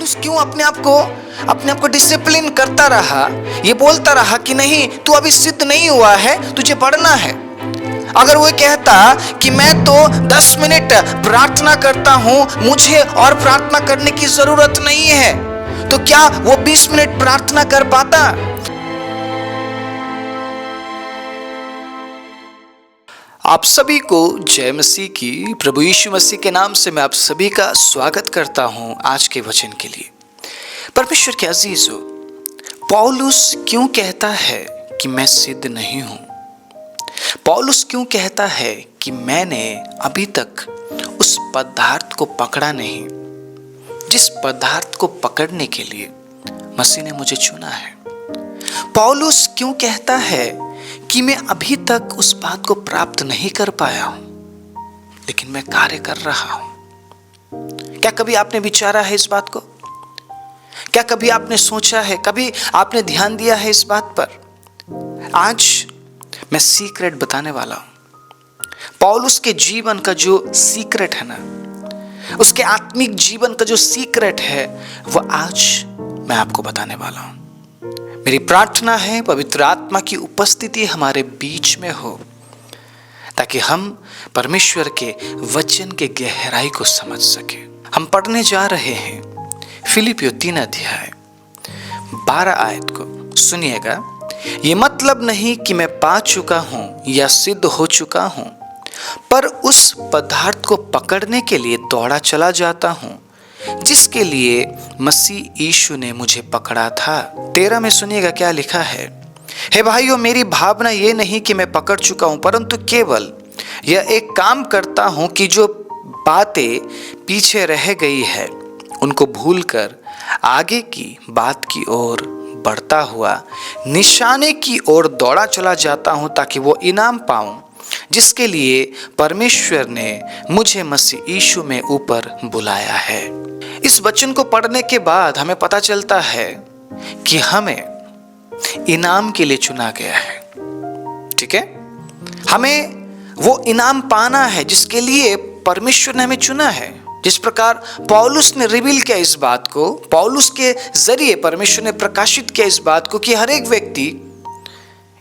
पौलुस क्यों अपने आप को डिसिप्लिन करता रहा, ये बोलता रहा कि नहीं, तू अभी सिद्ध नहीं हुआ है, तुझे पढ़ना है। अगर वो कहता कि मैं तो 10 मिनट प्रार्थना करता हूं, मुझे और प्रार्थना करने की जरूरत नहीं है, तो क्या वो 20 मिनट प्रार्थना कर पाता? आप सभी को जय मसीह की। प्रभु यीशु मसीह के नाम से मैं आप सभी का स्वागत करता हूं आज के वचन के लिए। परमेश्वर के अजीजों, पौलुस क्यों कहता है कि मैं सिद्ध नहीं हूं? पौलुस क्यों कहता है कि मैंने अभी तक उस पदार्थ को पकड़ा नहीं जिस पदार्थ को पकड़ने के लिए मसीह ने मुझे चुना है? पौलुस क्यों कहता है कि मैं अभी तक उस बात को प्राप्त नहीं कर पाया हूं, लेकिन मैं कार्य कर रहा हूं? क्या कभी आपने विचारा है इस बात को? क्या कभी आपने सोचा है, कभी आपने ध्यान दिया है इस बात पर? आज मैं सीक्रेट बताने वाला हूं। पौलुस के जीवन का जो सीक्रेट है ना, उसके आत्मिक जीवन का जो सीक्रेट है, वो आज मैं आपको बताने वाला हूं। मेरी प्रार्थना है पवित्र आत्मा की उपस्थिति हमारे बीच में हो, ताकि हम परमेश्वर के वचन के गहराई को समझ सके। हम पढ़ने जा रहे हैं फिलिपियों 3 अध्याय 12 आयत को। सुनिएगा, ये मतलब नहीं कि मैं पा चुका हूं या सिद्ध हो चुका हूं, पर उस पदार्थ को पकड़ने के लिए दौड़ा चला जाता हूं जिसके लिए मसीह यीशु ने मुझे पकड़ा था। 13 में सुनिएगा क्या लिखा है। हे भाइयों, मेरी भावना ये नहीं कि मैं पकड़ चुका हूं, परंतु केवल यह एक काम करता हूं कि जो बातें पीछे रह गई है उनको भूलकर आगे की बात की ओर बढ़ता हुआ निशाने की ओर दौड़ा चला जाता हूं, ताकि वो इनाम पाऊं जिसके लिए परमेश्वर ने मुझे मसीह यीशु में ऊपर बुलाया है। इस वचन को पढ़ने के बाद हमें पता चलता है कि हमें इनाम के लिए चुना गया है। ठीक है, हमें वो इनाम पाना है जिसके लिए परमेश्वर ने हमें चुना है। जिस प्रकार पौलुस ने रिवील किया इस बात को, पौलुस के जरिए परमेश्वर ने प्रकाशित किया इस बात को कि हर एक व्यक्ति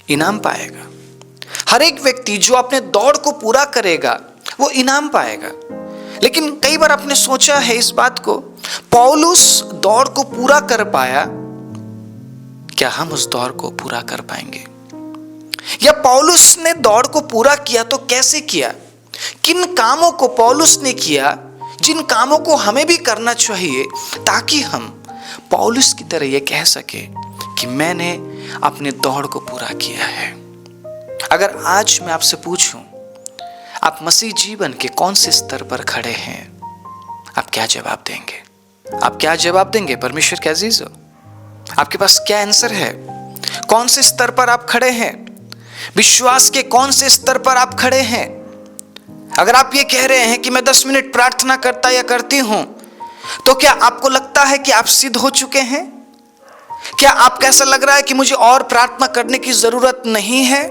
इनाम पाएगा। हर एक व्यक्ति जो अपने दौड़ को पूरा करेगा वो इनाम पाएगा। लेकिन कई बार आपने सोचा है इस बात को, पौलुस दौड़ को पूरा कर पाया, क्या हम उस दौड़ को पूरा कर पाएंगे? या पौलुस ने दौड़ को पूरा किया तो कैसे किया? किन कामों को पौलुस ने किया जिन कामों को हमें भी करना चाहिए, ताकि हम पौलुस की तरह ये कह सके कि मैंने अपने दौड़ को पूरा किया है। अगर आज मैं आपसे पूछूं, आप मसीह जीवन के कौन से स्तर पर खड़े हैं, आप क्या जवाब देंगे? आप क्या जवाब देंगे परमेश्वर के अजीजों? आपके पास क्या आंसर है? कौन से स्तर पर आप खड़े हैं? विश्वास के कौन से स्तर पर आप खड़े हैं? अगर आप ये कह रहे हैं कि मैं 10 मिनट प्रार्थना करता या करती हूं, तो क्या आपको लगता है कि आप सिद्ध हो चुके हैं? क्या आपको ऐसा लग रहा है कि मुझे और प्रार्थना करने की जरूरत नहीं है?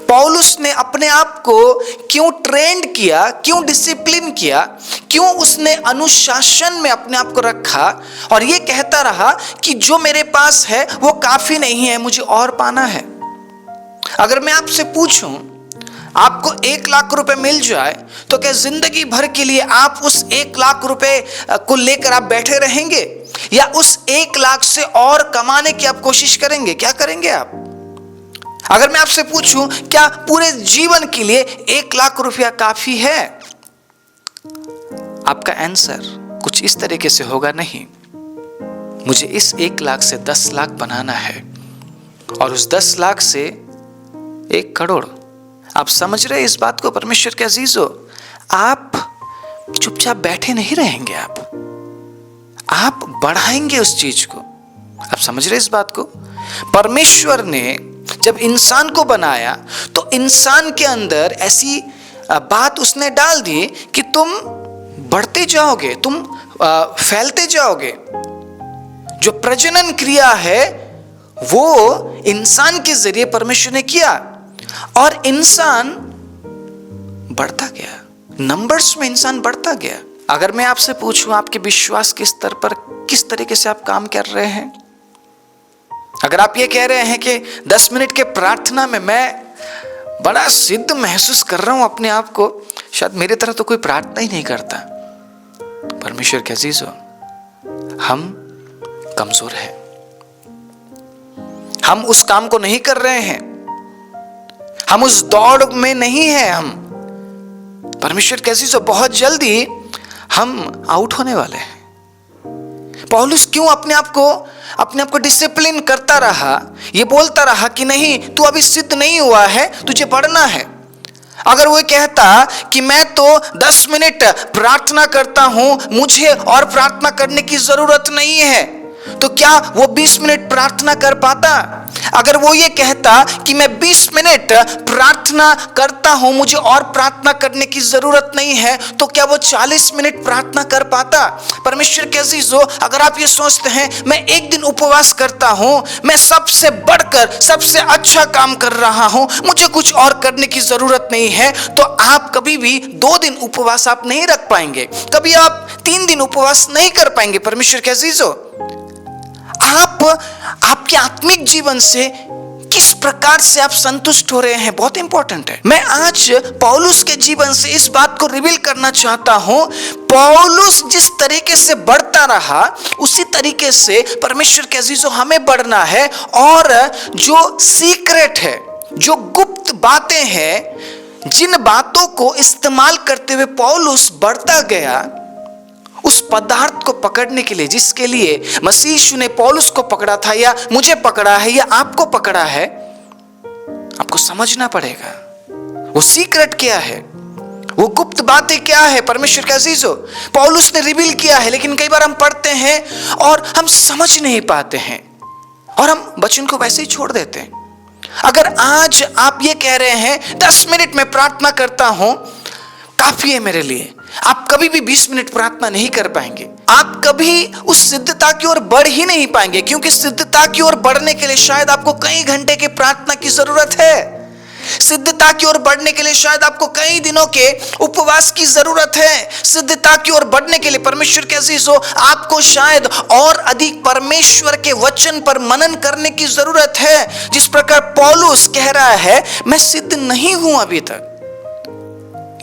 पौलुस ने अपने आप को क्यों ट्रेंड किया, क्यों डिसिप्लिन किया, क्यों उसने अनुशासन में अपने आप को रखा और ये कहता रहा कि जो मेरे पास है वो काफी नहीं है, मुझे और पाना है। अगर मैं आपसे पूछूं, आपको 1 लाख रुपए मिल जाए तो क्या जिंदगी भर के लिए आप उस 1 लाख रुपए को लेकर आप बैठे रहेंगे, या उस 1 लाख से और कमाने की आप कोशिश करेंगे? क्या करेंगे आप? अगर मैं आपसे पूछूं, क्या पूरे जीवन के लिए 1 लाख रुपया काफी है? आपका आंसर कुछ इस तरीके से होगा, नहीं, मुझे इस 1 लाख से 10 लाख बनाना है और उस 10 लाख से 1 करोड़। आप समझ रहे इस बात को परमेश्वर के अजीजों? आप चुपचाप बैठे नहीं रहेंगे, आप बढ़ाएंगे उस चीज को। आप समझ रहे इस बात को? परमेश्वर ने जब इंसान को बनाया तो इंसान के अंदर ऐसी बात उसने डाल दी कि तुम बढ़ते जाओगे, तुम फैलते जाओगे। जो प्रजनन क्रिया है वो इंसान के जरिए परमेश्वर ने किया और इंसान बढ़ता गया, नंबर्स में इंसान बढ़ता गया। अगर मैं आपसे पूछूं आपके विश्वास के स्तर पर किस तरीके से आप काम कर रहे हैं? अगर आप ये कह रहे हैं कि 10 मिनट के प्रार्थना में मैं बड़ा सिद्ध महसूस कर रहा हूं अपने आप को, शायद मेरी तरह तो कोई प्रार्थना ही नहीं करता। परमेश्वर के अजीजों, हम कमजोर हैं, हम उस काम को नहीं कर रहे हैं, हम उस दौड़ में नहीं हैं। हम परमेश्वर के अजीजों, बहुत जल्दी हम आउट होने वाले हैं। पौलुस क्यों अपने आप को डिसिप्लिन करता रहा, ये बोलता रहा कि नहीं, तू अभी सिद्ध नहीं हुआ है, तुझे पढ़ना है। अगर वो कहता कि मैं तो 10 मिनट प्रार्थना करता हूं, मुझे और प्रार्थना करने की जरूरत नहीं है, तो क्या वो 20 मिनट प्रार्थना कर पाता? अगर वो ये कहता कि मैं 20 मिनट प्रार्थना करता हूं, मुझे और प्रार्थना करने की जरूरत नहीं है, तो क्या वो 40 मिनट प्रार्थना कर पाता? परमेश्वर के अजीजों, अगर आप ये सोचते हैं मैं एक दिन उपवास करता हूं, मैं सबसे बढ़कर सबसे अच्छा काम कर रहा हूं, मुझे कुछ और करने की जरूरत नहीं है, तो आप कभी भी 2 दिन उपवास आप नहीं रख पाएंगे, कभी आप 3 दिन उपवास नहीं कर पाएंगे। परमेश्वर के अजीजों, आपके आत्मिक जीवन से किस प्रकार से आप संतुष्ट हो रहे हैं, बहुत इंपॉर्टेंट है। मैं आज पौलुस के जीवन से इस बात को रिवील करना चाहता हूं। पौलुस जिस तरीके से बढ़ता रहा, उसी तरीके से परमेश्वर के अजीजों हमें बढ़ना है। और जो सीक्रेट है, जो गुप्त बातें हैं, जिन बातों को इस्तेमाल करते हुए पौलुस बढ़ता गया, उस पदार्थ को पकड़ने के लिए, जिसके लिए मसीह यीशु ने पौलुस को पकड़ा था, या मुझे पकड़ा है, या आपको पकड़ा है, आपको समझना पड़ेगा वो सीक्रेट क्या है, वो गुप्त बातें क्या है। परमेश्वर के अजीजों, पौलुस ने रिवील किया है, लेकिन कई बार हम पढ़ते हैं और हम समझ नहीं पाते हैं और हम वचन को वैसे ही छोड़ देते हैं। अगर आज आप ये कह रहे हैं 10 मिनट में प्रार्थना करता हूं, काफी है मेरे लिए, आप कभी भी 20 मिनट प्रार्थना नहीं कर पाएंगे। आप कभी उस सिद्धता की ओर बढ़ ही नहीं पाएंगे, क्योंकि सिद्धता की ओर बढ़ने के लिए शायद आपको कई घंटे की प्रार्थना की जरूरत है। सिद्धता की ओर बढ़ने के लिए शायद आपको कई दिनों के उपवास की जरूरत है। सिद्धता की ओर बढ़ने के लिए परमेश्वर के अजीजों, आपको शायद और अधिक परमेश्वर के वचन पर मनन करने की जरूरत है। जिस प्रकार पौलुस कह रहा है मैं सिद्ध नहीं हूं अभी तक।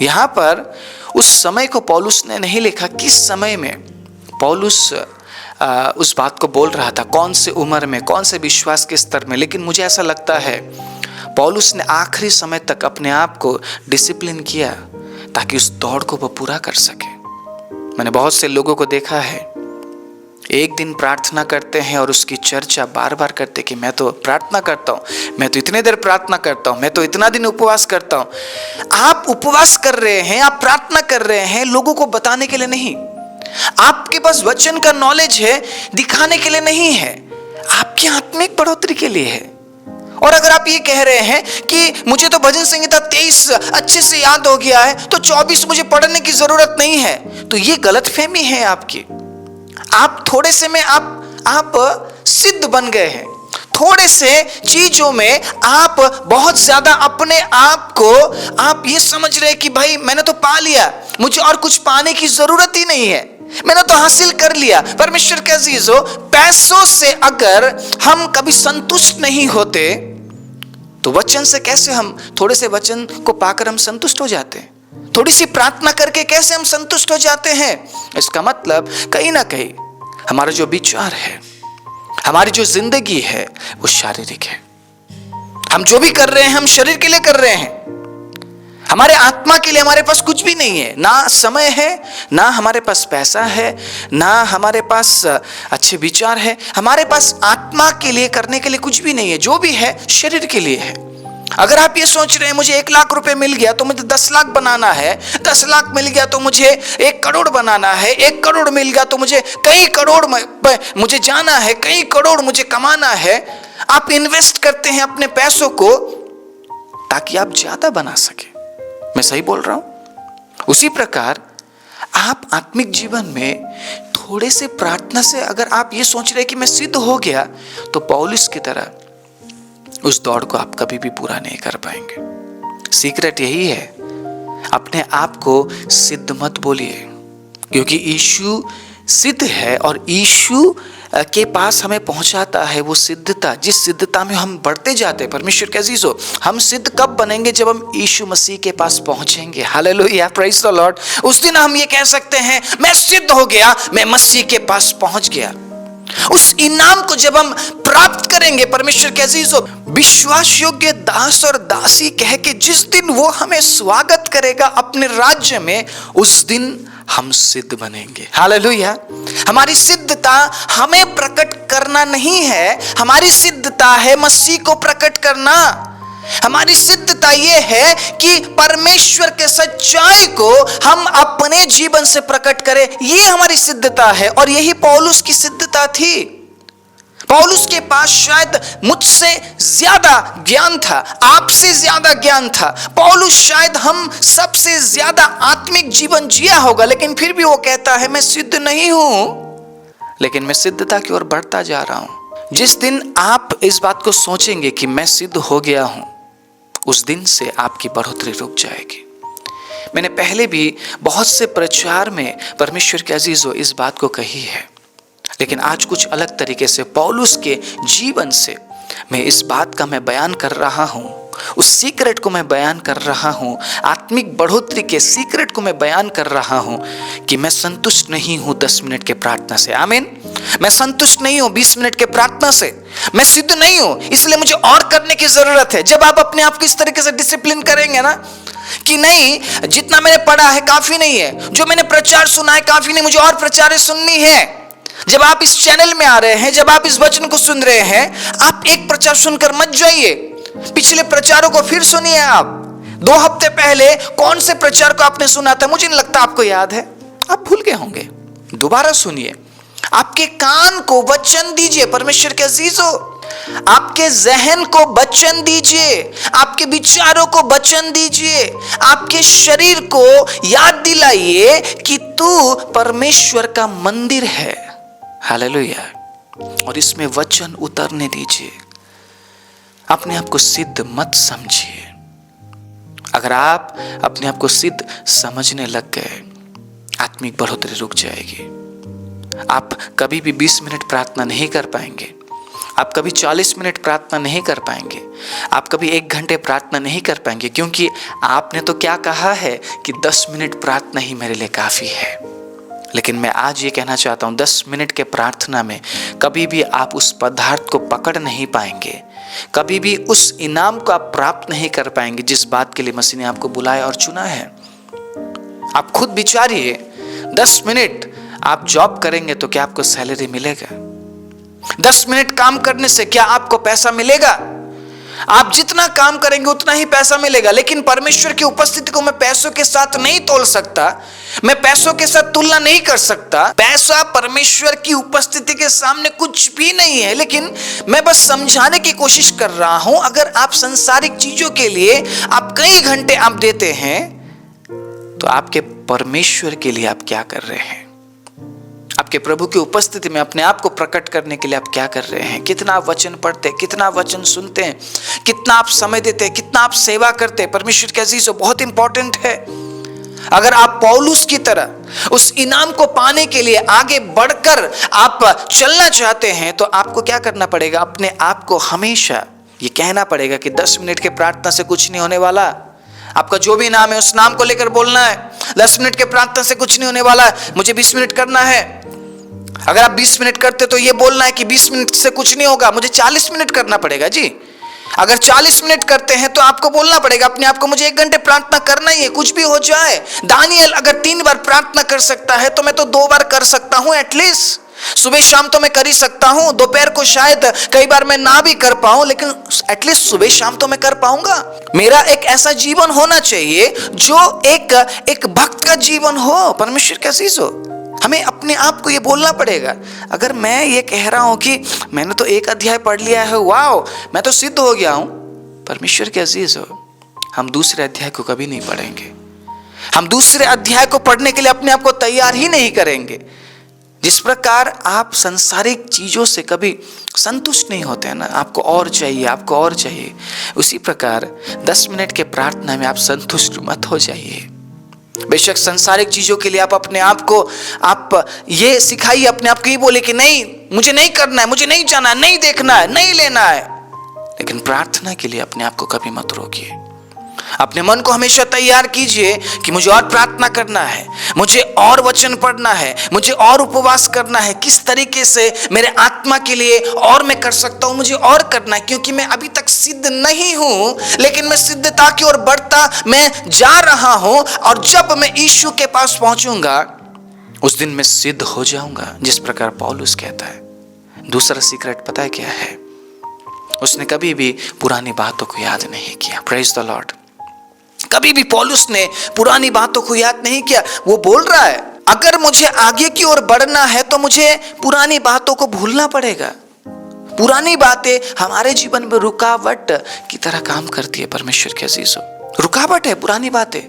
यहां पर उस समय को पौलुस ने नहीं लिखा, किस समय में पौलुस उस बात को बोल रहा था, कौन से उम्र में, कौन से विश्वास के स्तर में। लेकिन मुझे ऐसा लगता है पौलुस ने आखिरी समय तक अपने आप को डिसिप्लिन किया ताकि उस दौड़ को वो पूरा कर सके। मैंने बहुत से लोगों को देखा है, एक दिन प्रार्थना करते हैं और उसकी चर्चा बार बार करते कि मैं तो प्रार्थना करता हूँ, मैं तो इतने देर प्रार्थना करता हूँ, मैं तो इतना दिन उपवास करता हूँ। आप उपवास कर रहे हैं, आप प्रार्थना कर रहे हैं लोगों को बताने के लिए नहीं, आपके पास वचन का नॉलेज है दिखाने के लिए नहीं है, आपकी आत्मिक बढ़ोतरी के लिए है। और अगर आप ये कह रहे हैं कि मुझे तो भजन संहिता 23 अच्छे से याद हो गया है, तो 24 मुझे पढ़ने की जरूरत नहीं है, तो ये गलतफहमी है आपकी। आप थोड़े से में आप सिद्ध बन गए हैं, थोड़े से चीजों में आप बहुत ज्यादा अपने आप को आप ये समझ रहे कि भाई मैंने तो पा लिया, मुझे और कुछ पाने की जरूरत ही नहीं है, मैंने तो हासिल कर लिया। परमेश्वर के अजीजों, पैसों से अगर हम कभी संतुष्ट नहीं होते, तो वचन से कैसे हम, थोड़े से वचन को पाकर हम संतुष्ट हो जाते हैं, थोड़ी सी प्रार्थना करके कैसे हम संतुष्ट हो जाते हैं। इसका मतलब कहीं ना कहीं हमारा जो विचार है, हमारी जो जिंदगी है, वो शारीरिक है। हम जो भी कर रहे हैं हम शरीर के लिए कर रहे हैं, हमारे आत्मा के लिए हमारे पास कुछ भी नहीं है, ना समय है, ना हमारे पास पैसा है, ना हमारे पास अच्छे विचार है, हमारे पास आत्मा के लिए करने के लिए कुछ भी नहीं है, जो भी है शरीर के लिए है। अगर आप ये सोच रहे हैं मुझे 1 लाख रुपए मिल गया तो मुझे 10 लाख बनाना है, 10 लाख मिल गया तो मुझे 1 करोड़ बनाना है, 1 करोड़ मिल गया तो मुझे कई करोड़ मुझे जाना है, कई करोड़ मुझे कमाना है, आप इन्वेस्ट करते हैं अपने पैसों को ताकि आप ज्यादा बना सके। मैं सही बोल रहा हूं? उसी प्रकार आप आत्मिक जीवन में थोड़े से प्रार्थना से अगर आप ये सोच रहे कि मैं सिद्ध हो गया, तो पौलुस की तरह उस दौड़ को आप कभी भी पूरा नहीं कर पाएंगे। सीक्रेट यही है, अपने आप को सिद्ध मत बोलिए, क्योंकि यीशु सिद्ध है और यीशु के पास हमें पहुंचाता है वो सिद्धता, जिस सिद्धता में हम बढ़ते जाते हैं। परमेश्वर के अजीजों, हम सिद्ध कब बनेंगे? जब हम यीशु मसीह के पास पहुंचेंगे। Hallelujah, praise the Lord. उस दिन हम ये कह सकते हैं, मैं सिद्ध हो गया, मैं मसीह के पास पहुंच गया। उस इनाम को जब हम प्राप्त करेंगे, परमेश्वर के अजीजों, विश्वास योग्य दास और दासी कह के जिस दिन वो हमें स्वागत करेगा अपने राज्य में, उस दिन हम सिद्ध बनेंगे। हालेलुया। हमारी सिद्धता हमें प्रकट करना नहीं है, हमारी सिद्धता है मसीह को प्रकट करना। हमारी सिद्धता यह है कि परमेश्वर के सच्चाई को हम अपने जीवन से प्रकट करें, यह हमारी सिद्धता है। और यही पौलुस की सिद्धता थी। पौलुस के पास शायद मुझसे ज्यादा ज्ञान था, आपसे ज्यादा ज्ञान था। पौलुस शायद हम सबसे ज्यादा आत्मिक जीवन जिया होगा, लेकिन फिर भी वो कहता है, मैं सिद्ध नहीं हूं, लेकिन मैं सिद्धता की ओर बढ़ता जा रहा हूं। जिस दिन आप इस बात को सोचेंगे कि मैं सिद्ध हो गया हूं, उस दिन से आपकी बढ़ोतरी रुक जाएगी। मैंने पहले भी बहुत से प्रचार में परमेश्वर के अजीजों इस बात को कही है, लेकिन आज कुछ अलग तरीके से पौलुस के जीवन से मैं इस बात का मैं बयान कर रहा हूं, उस सीक्रेट को मैं बयान कर रहा हूं, आत्मिक बढ़ोतरी के सीक्रेट को मैं बयान कर रहा हूं कि मैं संतुष्ट नहीं हूं 10 मिनट के प्रार्थना से। आमीन। मैं संतुष्ट नहीं हूं 20 मिनट के प्रार्थना से, मैं सिद्ध नहीं हूं, इसलिए मुझे और करने की जरूरत है। जब आप अपने आप को इस तरीके से डिसिप्लिन करेंगे ना कि नहीं, जितना मैंने पढ़ा है काफी नहीं है, जो मैंने प्रचार सुना है काफी नहीं, मुझे और प्रचार सुननी है। जब आप इस चैनल में आ रहे हैं, जब आप इस वचन को सुन रहे हैं, आप एक प्रचार सुनकर मत जाइए, पिछले प्रचारों को फिर सुनिए। आप 2 हफ्ते पहले कौन से प्रचार को आपने सुना था, मुझे नहीं लगता आपको याद है, आप भूल गए होंगे। दोबारा सुनिए, आपके कान को वचन दीजिए। परमेश्वर के अजीजों, आपके जहन को वचन दीजिए, आपके विचारों को वचन दीजिए, आपके शरीर को याद दिलाइए कि तू परमेश्वर का मंदिर है। हालेलुया। और इसमें वचन उतरने दीजिए। अपने आप को सिद्ध मत समझिए। अगर आप अपने आप को सिद्ध समझने लग गए, आत्मिक बढ़ोतरी रुक जाएगी। आप कभी भी 20 मिनट प्रार्थना नहीं कर पाएंगे, आप कभी 40 मिनट प्रार्थना नहीं कर पाएंगे, आप कभी 1 घंटे प्रार्थना नहीं कर पाएंगे, क्योंकि आपने तो क्या कहा है कि 10 मिनट प्रार्थना ही मेरे लिए काफी है। लेकिन मैं आज ये कहना चाहता हूं, 10 मिनट के प्रार्थना में कभी भी आप उस पदार्थ को पकड़ नहीं पाएंगे, कभी भी उस इनाम को आप प्राप्त नहीं कर पाएंगे जिस बात के लिए मसीह ने आपको बुलाया और चुना है। आप खुद विचारिए, 10 मिनट आप जॉब करेंगे तो क्या आपको सैलरी मिलेगा? 10 मिनट काम करने से क्या आपको पैसा मिलेगा? आप जितना काम करेंगे उतना ही पैसा मिलेगा। लेकिन परमेश्वर की उपस्थिति को मैं पैसों के साथ नहीं तोल सकता, मैं पैसों के साथ तुलना नहीं कर सकता। पैसा परमेश्वर की उपस्थिति के सामने कुछ भी नहीं है। लेकिन मैं बस समझाने की कोशिश कर रहा हूं, अगर आप सांसारिक चीजों के लिए आप कई घंटे आप देते हैं, तो आपके परमेश्वर के लिए आप क्या कर रहे हैं? आपके प्रभु की उपस्थिति में अपने आप को प्रकट करने के लिए आप क्या कर रहे हैं? कितना आप वचन पढ़ते हैं, कितना वचन सुनते हैं, कितना आप समय देते हैं, कितना आप सेवा करते हैं? परमेश्वर के अजीजों, बहुत इंपॉर्टेंट है। अगर आप पौलुस की तरह उस इनाम को पाने के लिए आगे बढ़कर आप चलना चाहते हैं, तो आपको क्या करना पड़ेगा? अपने आप को हमेशा ये कहना पड़ेगा कि 10 मिनट के प्रार्थना से कुछ नहीं होने वाला। आपका जो भी नाम है उस नाम को लेकर बोलना है। 10 मिनट के प्रार्थना से कुछ नहीं होने वाला, मुझे 20 मिनट करना है। अगर आप 20 मिनट करते तो ये बोलना है कि 20 मिनट से कुछ नहीं होगा, मुझे 40 मिनट करना पड़ेगा जी। अगर 40 मिनट करते हैं तो आपको बोलना पड़ेगा अपने आप को, मुझे 1 घंटे प्रार्थना करना ही है, कुछ भी हो जाए। दानियल अगर 3 बार प्रार्थना कर सकता है तो मैं तो 2 बार कर सकता हूं एटलीस्ट। सुबह शाम तो मैं कर ही सकता हूं, दोपहर को शायद कई बार मैं ना भी कर पाऊं, लेकिन एटलीस्ट सुबह शाम तो मैं कर पाऊंगा। मेरा एक ऐसा जीवन होना चाहिए जो एक भक्त का जीवन हो। परमेश्वर का अजीज हो, हमें अपने आप को ये बोलना पड़ेगा। अगर मैं ये कह रहा हूं कि मैंने तो 1 अध्याय पढ़ लिया है, वाओ मैं तो सिद्ध हो गया हूं, परमेश्वर के अजीज हो, हम दूसरे अध्याय को कभी नहीं पढ़ेंगे। हम दूसरे अध्याय को पढ़ने के लिए अपने आप को तैयार ही नहीं करेंगे। जिस प्रकार आप सांसारिक चीजों से कभी संतुष्ट नहीं होते हैं ना, आपको और चाहिए, आपको और चाहिए, उसी प्रकार 10 मिनट के प्रार्थना में आप संतुष्ट मत हो जाइए। बेशक संसारिक चीजों के लिए आप अपने आप को आप ये सिखाइए, अपने आप को ये बोले कि नहीं, मुझे नहीं करना है, मुझे नहीं जाना है, नहीं देखना है, नहीं लेना है। लेकिन प्रार्थना के लिए अपने आप को कभी मत रोकिए। अपने मन को हमेशा तैयार कीजिए कि मुझे और प्रार्थना करना है, मुझे और वचन पढ़ना है, मुझे और उपवास करना है, किस तरीके से मेरे आत्मा के लिए और मैं कर सकता हूं, मुझे और करना है, क्योंकि मैं अभी तक सिद्ध नहीं हूं, लेकिन मैं सिद्धता की ओर बढ़ता मैं जा रहा हूं, और जब मैं यीशु के पास पहुंचूंगा उस दिन मैं सिद्ध हो जाऊंगा, जिस प्रकार पौलुस कहता है। दूसरा सीक्रेट पता है क्या है? उसने कभी भी पुरानी बातों को याद नहीं किया। Praise the Lord. कभी भी पौलुस ने पुरानी बातों को याद नहीं किया। वो बोल रहा है, अगर मुझे आगे की ओर बढ़ना है तो मुझे पुरानी बातों को भूलना पड़ेगा। पुरानी बातें हमारे जीवन में रुकावट की तरह काम करती है। परमेश्वर के अजीजों, रुकावट है पुरानी बातें।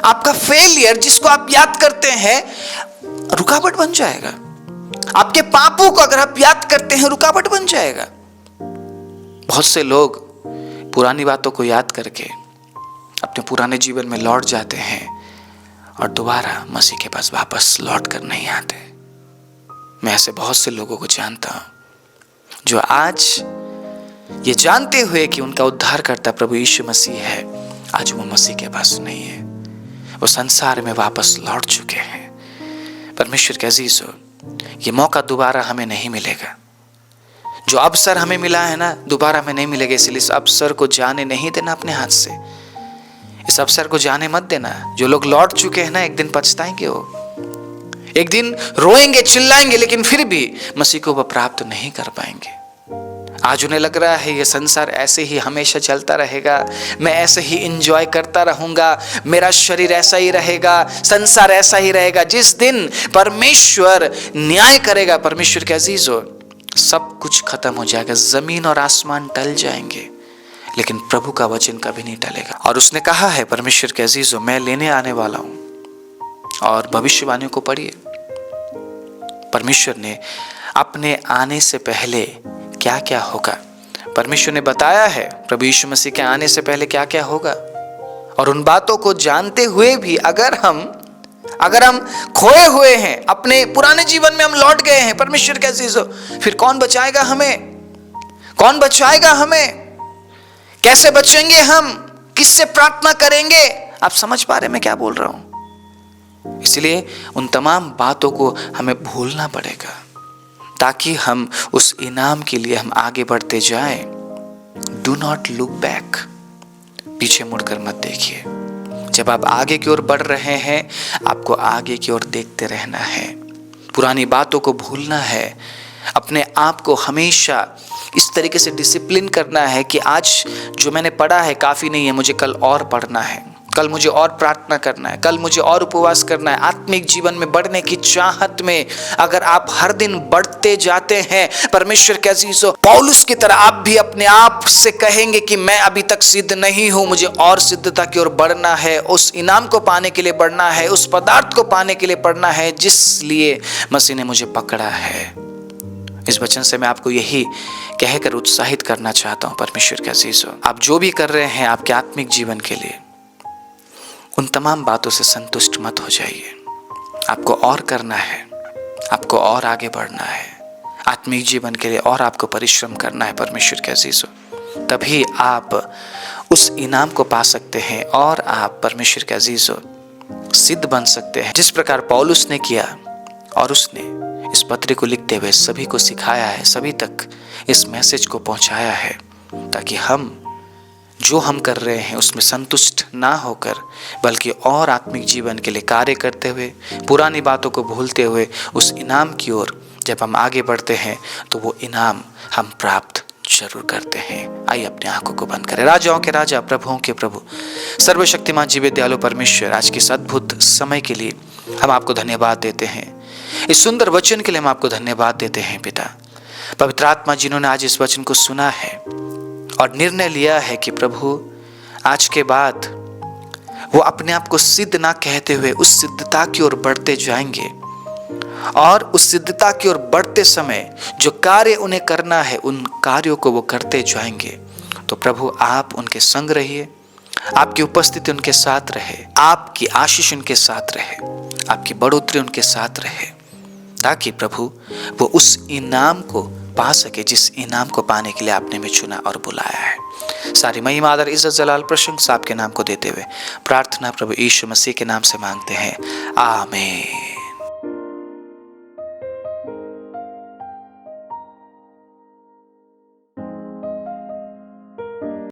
आपका फेलियर जिसको आप याद करते हैं रुकावट बन जाएगा। आपके पापों को अगर आप याद करते हैं रुकावट बन जाएगा। बहुत से लोग पुरानी बातों को याद करके अपने पुराने जीवन में लौट जाते हैं और दोबारा मसीह के पास वापस लौट कर नहीं आते। मैं ऐसे बहुत से लोगों को जानता हूं जो आज ये जानते हुए कि उनका उद्धारकर्ता प्रभु यीशु मसीह है, आज वो मसीह के पास नहीं है, वो संसार में वापस लौट चुके हैं। परमेश्वर के अजीजों, ये मौका दोबारा हमें नहीं मिलेगा। जो अवसर हमें मिला है ना, दोबारा हमें नहीं मिलेगा। इसलिए इस अवसर को जाने नहीं देना अपने हाथ से। इस अवसर को जाने मत देना। जो लोग लौट चुके हैं ना, एक दिन पछताएंगे, वो एक दिन रोएंगे, चिल्लाएंगे, लेकिन फिर भी मसीह को वो प्राप्त नहीं कर पाएंगे। आज उन्हें लग रहा है ये संसार ऐसे ही हमेशा चलता रहेगा, मैं ऐसे ही एंजॉय करता रहूंगा, मेरा शरीर ऐसा ही रहेगा, संसार ऐसा ही रहेगा। जिस दिन परमेश्वर न्याय करेगा, परमेश्वर के अजीजों, सब कुछ खत्म हो जाएगा, जमीन और आसमान टल जाएंगे, लेकिन प्रभु का वचन कभी नहीं टलेगा। और उसने कहा है, परमेश्वर के अजीजों, मैं लेने आने वाला हूं। और भविष्यवाणियों को पढ़िए। परमेश्वर ने अपने आने से पहले क्या क्या होगा, परमेश्वर ने बताया है। प्रभु यीशु मसीह के आने से पहले क्या क्या होगा, और उन बातों को जानते हुए भी अगर हम खोए हुए हैं, अपने पुराने जीवन में हम लौट गए हैं, परमेश्वर के अजीजों, फिर कौन बचाएगा हमें? कौन बचाएगा हमें? कैसे बचेंगे हम? किससे प्रार्थना करेंगे? आप समझ पा रहे मैं क्या बोल रहा हूं? इसलिए उन तमाम बातों को हमें भूलना पड़ेगा, ताकि हम उस इनाम के लिए हम आगे बढ़ते जाएं। Do not look back. पीछे मुड़कर मत देखिए। जब आप आगे की ओर बढ़ रहे हैं, आपको आगे की ओर देखते रहना है। पुरानी बातों को भूलना है। अपने आप को हमेशा इस तरीके से डिसिप्लिन करना है कि आज जो मैंने पढ़ा है काफ़ी नहीं है, मुझे कल और पढ़ना है, कल मुझे और प्रार्थना करना है, कल मुझे और उपवास करना है। आत्मिक जीवन में बढ़ने की चाहत में अगर आप हर दिन बढ़ते जाते हैं, परमेश्वर के अजीजों, पौलुस की तरह आप भी अपने आप से कहेंगे कि मैं अभी तक सिद्ध नहीं हूं, मुझे और सिद्धता की ओर बढ़ना है, उस इनाम को पाने के लिए बढ़ना है, उस पदार्थ को पाने के लिए बढ़ना है जिस लिए मसीह ने मुझे पकड़ा है। इस वचन से मैं आपको यही कहकर उत्साहित करना चाहता हूं, परमेश्वर के अजीजों, आप जो भी कर रहे हैं आपके आत्मिक जीवन के लिए, उन तमाम बातों से संतुष्ट मत हो जाइए। आपको और करना है, आपको और आगे बढ़ना है, आत्मिक जीवन के लिए और आपको परिश्रम करना है, परमेश्वर के अजीजों। तभी आप उस इनाम को पा सकते हैं और आप, परमेश्वर के अजीजों, सिद्ध बन सकते हैं, जिस प्रकार पौलुस ने किया। और उसने इस पत्र को लिखते हुए सभी को सिखाया है, सभी तक इस मैसेज को पहुंचाया है, ताकि हम जो हम कर रहे हैं उसमें संतुष्ट ना होकर, बल्कि और आत्मिक जीवन के लिए कार्य करते हुए, पुरानी बातों को भूलते हुए उस इनाम की ओर जब हम आगे बढ़ते हैं तो वो इनाम हम प्राप्त जरूर करते हैं। आइए अपने आंखों को बंद करें। राजाओं के राजा, प्रभुओं के प्रभु, सर्वशक्तिमान जीवित दयालु परमेश्वर, आज के इस अद्भुत समय के लिए हम आपको धन्यवाद देते हैं। इस सुंदर वचन के लिए हम आपको धन्यवाद देते हैं पिता। पवित्र आत्मा, जिन्होंने आज इस वचन को सुना है और निर्णय लिया है कि प्रभु आज के बाद वो अपने आप को सिद्ध ना कहते हुए उस सिद्धता की ओर बढ़ते जाएंगे, और उस सिद्धता की ओर बढ़ते समय जो कार्य उन्हें करना है उन कार्यों को वो करते जाएंगे। तो प्रभु आप उनके संग रहिए, आपकी उपस्थिति उनके साथ रहे, आपकी आशीष उनके साथ रहे, आपकी बढ़ोतरी उनके साथ रहे, ताकि प्रभु वो उस इनाम को पा सके जिस इनाम को पाने के लिए आपने हमें चुना और बुलाया है। सारी महिमा, आदर, इज्जत, जलाल, प्रशंसा आपके नाम को देते हुए प्रार्थना प्रभु यीशु मसीह के नाम से मांगते हैं, आमीन।